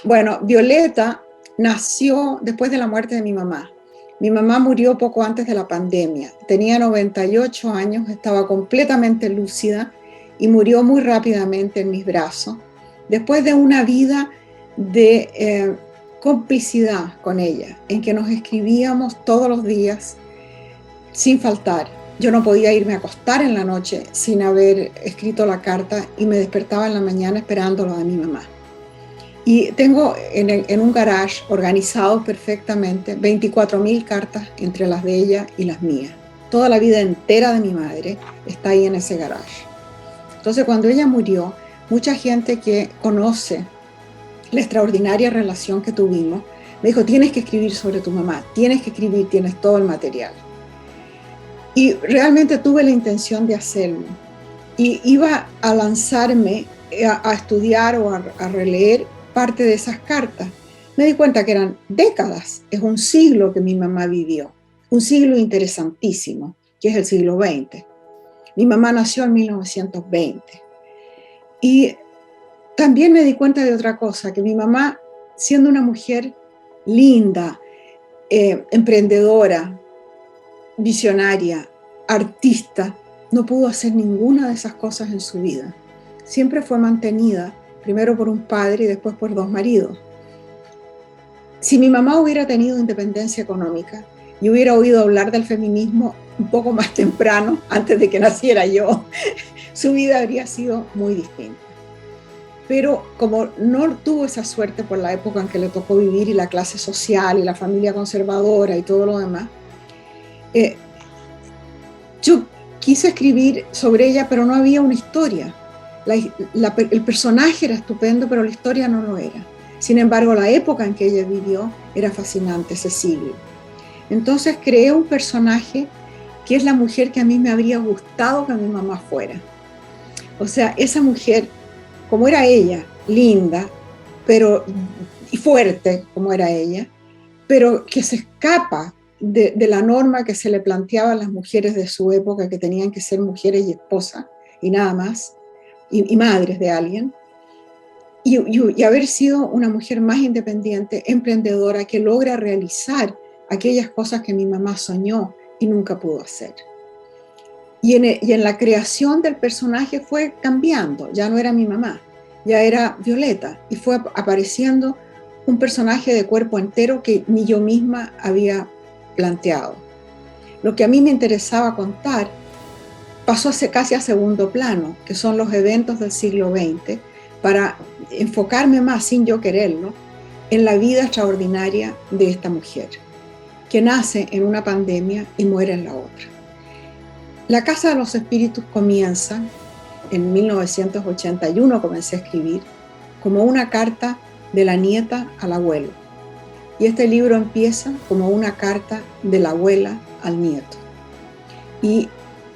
Bueno, Violeta nació después de la muerte de mi mamá. Mi mamá murió poco antes de la pandemia. Tenía 98 años, estaba completamente lúcida y murió muy rápidamente en mis brazos, después de una vida de complicidad con ella, en que nos escribíamos todos los días sin faltar. Yo no podía irme a acostar en la noche sin haber escrito la carta y me despertaba en la mañana esperándolo de mi mamá. Y tengo en un garage organizado perfectamente 24.000 cartas entre las de ella y las mías. Toda la vida entera de mi madre está ahí en ese garage. Entonces, cuando ella murió, mucha gente que conoce la extraordinaria relación que tuvimos me dijo: tienes que escribir sobre tu mamá, tienes que escribir, tienes todo el material. Y realmente tuve la intención de hacerlo. Y iba a lanzarme a estudiar o a releer parte de esas cartas. Me di cuenta que eran décadas, es un siglo que mi mamá vivió, un siglo interesantísimo, que es el siglo XX. Mi mamá nació en 1920. Y también me di cuenta de otra cosa, que mi mamá, siendo una mujer linda, emprendedora, visionaria, artista, no pudo hacer ninguna de esas cosas en su vida. Siempre fue mantenida, primero por un padre y después por dos maridos. Si mi mamá hubiera tenido independencia económica y hubiera oído hablar del feminismo un poco más temprano, antes de que naciera yo, su vida habría sido muy distinta. Pero como no tuvo esa suerte por la época en que le tocó vivir y la clase social y la familia conservadora y todo lo demás, yo quise escribir sobre ella, pero no había una historia. El personaje era estupendo, pero la historia no lo era. Sin embargo, la época en que ella vivió era fascinante, ese siglo. Entonces creé un personaje que es la mujer que a mí me habría gustado que mi mamá fuera. O sea, esa mujer, como era ella, linda, pero y fuerte, como era ella, pero que se escapa de la norma que se le planteaba a las mujeres de su época, que tenían que ser mujeres y esposas y nada más, y madres de alguien, y haber sido una mujer más independiente, emprendedora, que logra realizar aquellas cosas que mi mamá soñó y nunca pudo hacer. Y en la creación del personaje fue cambiando, ya no era mi mamá, ya era Violeta, y fue apareciendo un personaje de cuerpo entero que ni yo misma había planteado. Lo que a mí me interesaba contar pasó casi a segundo plano, que son los eventos del siglo XX, para enfocarme más, sin yo quererlo, en la vida extraordinaria de esta mujer, que nace en una pandemia y muere en la otra. La Casa de los Espíritus comienza, en 1981 comencé a escribir, como una carta de la nieta al abuelo. Y este libro empieza como una carta de la abuela al nieto. Y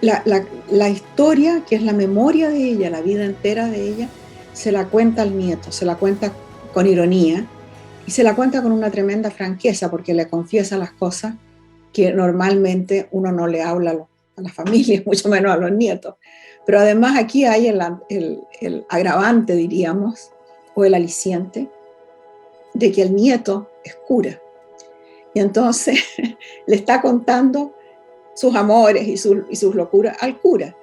la historia, que es la memoria de ella, la vida entera de ella, se la cuenta al nieto, se la cuenta con ironía y se la cuenta con una tremenda franqueza, porque le confiesa las cosas que normalmente uno no le habla a la familia, mucho menos a los nietos. Pero además aquí hay el agravante, diríamos, o el aliciente, de que el nieto es cura. Y entonces le está contando sus amores y sus locuras al cura.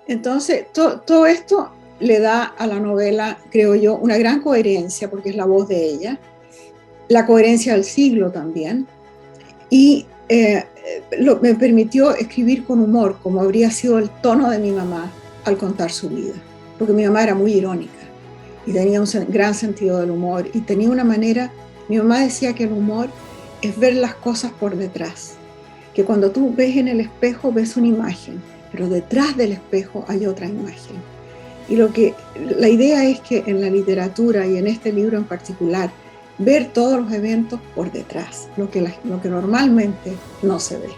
Entonces todo esto le da a la novela, creo yo, una gran coherencia, porque es la voz de ella, la coherencia del siglo también, y me permitió escribir con humor, como habría sido el tono de mi mamá al contar su vida, porque mi mamá era muy irónica y tenía un gran sentido del humor, y tenía una manera, mi mamá decía que el humor es ver las cosas por detrás, que cuando tú ves en el espejo ves una imagen, pero detrás del espejo hay otra imagen. Y la idea es que en la literatura y en este libro en particular, ver todos los eventos por detrás, lo que normalmente no se ve.